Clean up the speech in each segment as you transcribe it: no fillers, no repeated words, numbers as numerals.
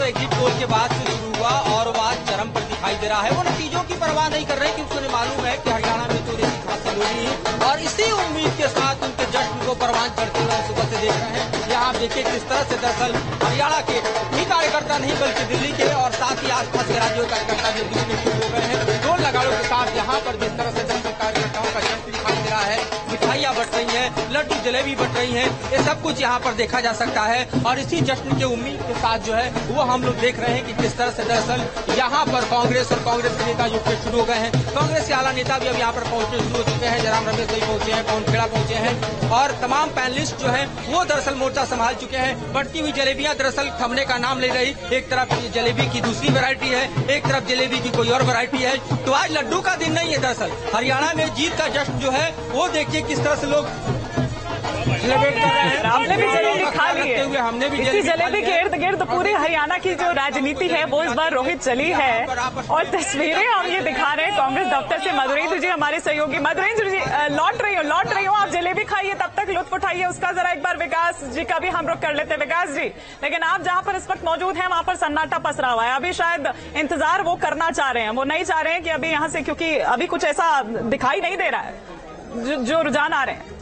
Exit poll के बाद से शुरू हुआ और वो आज चरम पर दिखाई दे रहा है। वो नतीजों की परवाह नहीं कर रहे क्योंकि उन्हें मालूम है कि हरियाणा में तो रेसिक हासिल होनी है और इसी उम्मीद के साथ उनके जश्न को परवान करते हुए सुबह से देख रहे हैं। यहाँ आप देखिए किस तरह से दरअसल हरियाणा के ही कार्यकर्ता नहीं बल्कि दिल्ली के और साथ ही आसपास के राज्यों के कार्यकर्ता भी दिखने शुरू हो गए हैं। ढोल नगाड़ों के साथ यहाँ पर जिस तरह से दरअसल कार्यकर्ताओं का जश्न दिखाई दे रहा है, मिठाइयाँ बट रही हैं, लड्डू जलेबी बट रही हैं, ये सब कुछ यहाँ पर देखा जा सकता है। और इसी जश्न के उम्मीद के साथ जो है वो हम लोग देख रहे हैं कि किस तरह से दरअसल यहाँ पर कांग्रेस और कांग्रेस के नेता जुटने शुरू हो गए हैं। कांग्रेस के आला नेता भी अब यहाँ पर पहुंचने शुरू हो चुके हैं। जयराम रमेश भाई पहुंचे हैं, पवन खेड़ा पहुंचे हैं और तमाम पैनलिस्ट जो है वो दरअसल मोर्चा संभाल चुके हैं। बढ़ती हुई जलेबियां दरअसल थमने का नाम ले रही, एक तरफ जलेबी की दूसरी वैरायटी है, एक तरफ जलेबी की कोई और वैरायटी है। तो आज लड्डू का दिन नहीं है, दरअसल हरियाणा में जीत का जश्न जो है वो देखिए किस तरह से लोग आपने भी जलेबी खा ली है। हमने भी इसी जलेबी के इर्द गिर्द पूरी हरियाणा की जो राजनीति है वो इस बार रोहित चली है और तस्वीरें हम ये दिखा रहे हैं कांग्रेस दफ्तर से। मधुरेंद्र जी हमारे सहयोगी, मधुरेंद्र जी लौट रही हो आप जलेबी खाइए, तब तक लुत्फ उठाइए उसका। जरा एक बार विकास जी का भी हम रुख कर लेते हैं। विकास जी, लेकिन आप जहां पर इस वक्त मौजूद हैं वहां पर सन्नाटा पसरा हुआ है। अभी शायद इंतजार वो करना चाह रहे हैं, वो नहीं चाह रहे हैं कि अभी यहां से, क्योंकि अभी कुछ ऐसा दिखाई नहीं दे रहा है जो रुझान आ रहे हैं।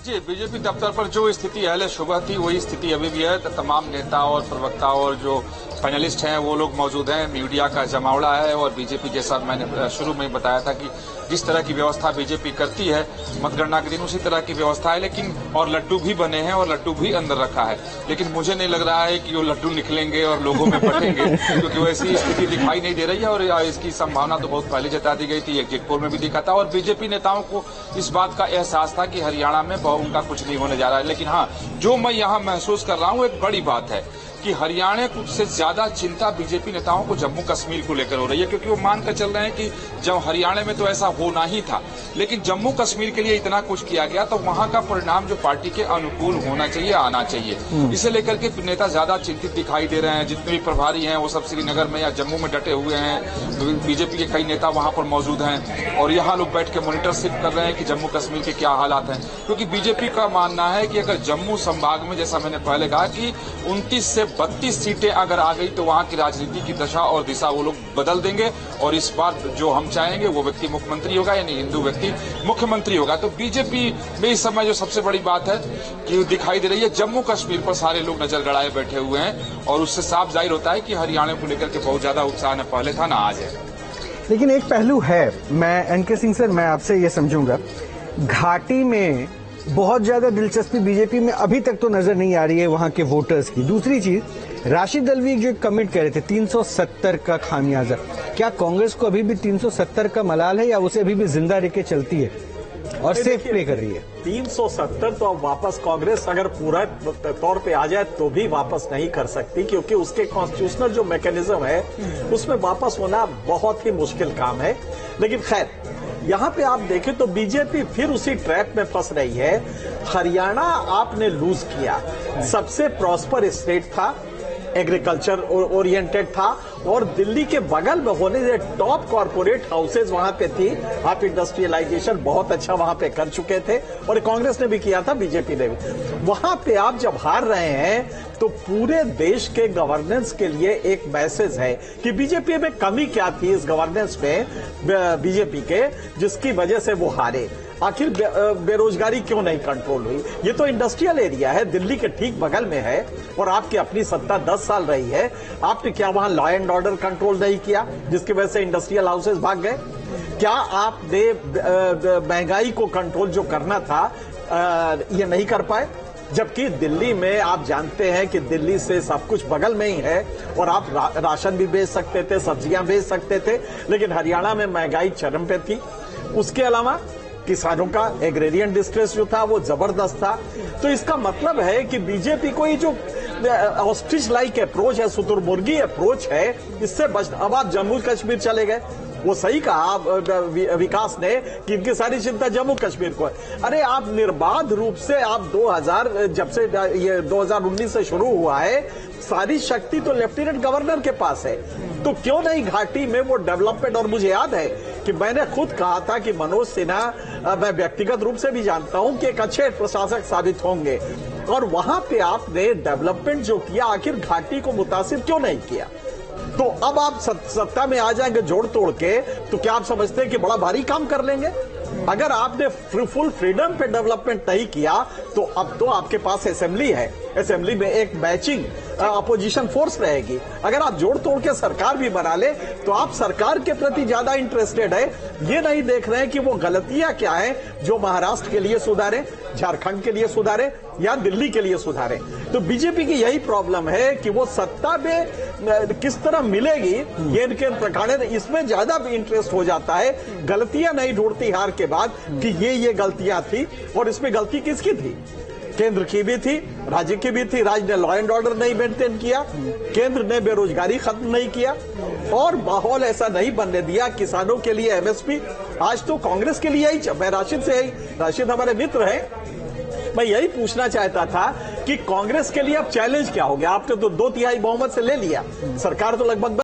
जी, बीजेपी दफ्तर पर जो स्थिति पहले सुबह थी वही स्थिति अभी भी है। तमाम नेता और प्रवक्ता और जो पैनलिस्ट हैं वो लोग मौजूद हैं। मीडिया का जमावड़ा है और बीजेपी, जैसा मैंने शुरू में बताया था कि जिस तरह की व्यवस्था बीजेपी करती है मतगणना के दिन उसी तरह की व्यवस्था है। लेकिन और लड्डू भी बने हैं और लड्डू भी अंदर रखा है, लेकिन मुझे नहीं लग रहा है कि वो लड्डू निकलेंगे और लोगों में बटेंगे क्योंकि वैसी स्थिति दिखाई नहीं दे रही है। और इसकी संभावना तो बहुत पहले जता दी गई थी, एग्जिट पोल में भी दिखा था और बीजेपी नेताओं को इस बात का एहसास था कि हरियाणा में उनका कुछ नहीं होने जा रहा है। लेकिन हाँ, जो मैं यहाँ महसूस कर रहा हूँ एक बड़ी बात है कि हरियाणा से ज्यादा चिंता बीजेपी नेताओं को जम्मू कश्मीर को लेकर हो रही है, क्योंकि वो मानकर चल रहे हैं कि जब हरियाणा में तो ऐसा होना ही था, लेकिन जम्मू कश्मीर के लिए इतना कुछ किया गया तो वहां का परिणाम जो पार्टी के अनुकूल होना चाहिए, आना चाहिए। इसे लेकर के नेता ज्यादा चिंतित दिखाई दे रहे हैं। जितने भी प्रभारी हैं वो सब श्रीनगर में या जम्मू में डटे हुए हैं। बीजेपी के कई नेता वहां पर मौजूद हैं और यहाँ लोग बैठ के मॉनिटरशिप कर रहे हैं कि जम्मू कश्मीर के क्या हालात हैं। क्योंकि बीजेपी का मानना है कि अगर जम्मू संभाग में, जैसा मैंने पहले कहा कि 29 से 32 सीटें अगर आ गई तो वहां की राजनीति की दशा और दिशा वो लोग बदल देंगे और इस बार जो हम चाहेंगे वो व्यक्ति मुख्यमंत्री होगा, यानी हिंदू व्यक्ति मुख्यमंत्री होगा। तो बीजेपी में इस समय जो सबसे बड़ी बात है कि दिखाई दे रही है जम्मू कश्मीर पर सारे लोग नजर गड़ाए बैठे हुए हैं और उससे साफ जाहिर होता है कि हरियाणा को लेकर के बहुत ज्यादा उत्साह न पहले था ना आज है। लेकिन एक पहलू है, मैं एनके सिंह सर, मैं आपसे ये समझूंगा, घाटी में बहुत ज्यादा दिलचस्पी बीजेपी में अभी तक तो नजर नहीं आ रही है वहां के वोटर्स की। दूसरी चीज, राशिद अल्वी जो कमिट कर रहे थे 370 का खामियाजा, क्या कांग्रेस को अभी भी 370 का मलाल है या उसे अभी भी जिंदा रह के चलती है और सेफ प्ले कर रही है? 370 तो अब वापस कांग्रेस अगर पूरा तौर पे आ जाए तो भी वापस नहीं कर सकती, क्योंकि उसके कॉन्स्टिट्यूशनल जो मैकेनिज्म है उसमें वापस होना बहुत ही मुश्किल काम है। लेकिन खैर, यहाँ पे आप देखें तो बीजेपी फिर उसी ट्रैप में फंस रही है। हरियाणा आपने लूज किया, सबसे प्रॉस्पर स्टेट था, एग्रीकल्चर ओरिएंटेड था और दिल्ली के बगल में होने से टॉप कॉर्पोरेट हाउसेज वहां पे थी। आप इंडस्ट्रियलाइजेशन बहुत अच्छा वहां पे कर चुके थे और कांग्रेस ने भी किया था, बीजेपी ने भी। वहां पे आप जब हार रहे हैं तो पूरे देश के गवर्नेंस के लिए एक मैसेज है कि बीजेपी में कमी क्या थी इस गवर्नेंस में बीजेपी के, जिसकी वजह से वो हारे। आखिर बेरोजगारी क्यों नहीं कंट्रोल हुई? ये तो इंडस्ट्रियल एरिया है, दिल्ली के ठीक बगल में है और आपकी अपनी सत्ता 10 साल रही है। आपने क्या वहां लॉ एंड ऑर्डर कंट्रोल नहीं किया जिसकी वजह से इंडस्ट्रियल हाउसेज भाग गए? क्या आपने महंगाई को कंट्रोल जो करना था ये नहीं कर पाए? जबकि दिल्ली में आप जानते हैं कि दिल्ली से सब कुछ बगल में ही है और आप राशन भी बेच सकते थे, सब्जियां बेच सकते थे, लेकिन हरियाणा में महंगाई चरम पे थी। उसके अलावा किसानों का एग्रेरियन डिस्ट्रेस जो था वो जबरदस्त था। तो इसका मतलब है कि बीजेपी को ये जो ऑस्ट्रिच लाइक अप्रोच है, शुतुरमुर्गी अप्रोच है, इससे बच। अब आप जम्मू कश्मीर चले गए, वो सही कहा विकास ने कि इनकी सारी चिंता जम्मू कश्मीर को है। अरे आप निर्बाध रूप से आप 2000 जब से ये 2019 से शुरू हुआ है, सारी शक्ति तो लेफ्टिनेंट गवर्नर के पास है, तो क्यों नहीं घाटी में वो डेवलपमेंट? और मुझे याद है कि मैंने खुद कहा था कि मनोज सिन्हा, मैं व्यक्तिगत रूप से भी जानता हूं कि एक अच्छे प्रशासक साबित होंगे। और वहां पे आपने डेवलपमेंट जो किया, आखिर घाटी को मुतासिर क्यों नहीं किया? तो अब आप सत्ता में आ जाएंगे जोड़ तोड़ के, तो क्या आप समझते हैं कि बड़ा भारी काम कर लेंगे? अगर आपने फुल फ्रीडम पे डेवलपमेंट नहीं किया, तो अब तो आपके पास असेंबली है, असेंबली में एक मैचिंग अपोजिशन फोर्स रहेगी। अगर आप जोड़ तोड़ के सरकार भी बना ले, तो आप सरकार के प्रति ज्यादा इंटरेस्टेड है, ये नहीं देख रहे हैं कि वो गलतियां क्या है जो महाराष्ट्र के लिए सुधारे, झारखंड के लिए सुधारे या दिल्ली के लिए सुधारे। तो बीजेपी की यही प्रॉब्लम है कि वो सत्ता में किस तरह मिलेगी, ये इनके प्रकार इसमें ज्यादा इंटरेस्ट हो जाता है, गलतियां नहीं ढूंढती हार के बाद कि ये गलतियां थी। और इसमें गलती किसकी थी? केंद्र की भी थी, राज्य की भी थी। राज्य ने लॉ एंड ऑर्डर नहीं मेंटेन किया, केंद्र ने बेरोजगारी खत्म नहीं किया और माहौल ऐसा नहीं बनने दिया। किसानों के लिए एमएसपी, आज तो कांग्रेस के लिए ही, मैं राशिद हमारे मित्र हैं, मैं यही पूछना चाहता था कि कांग्रेस के लिए अब चैलेंज क्या हो गया? आपने तो 2/3 बहुमत से ले लिया, सरकार तो लगभग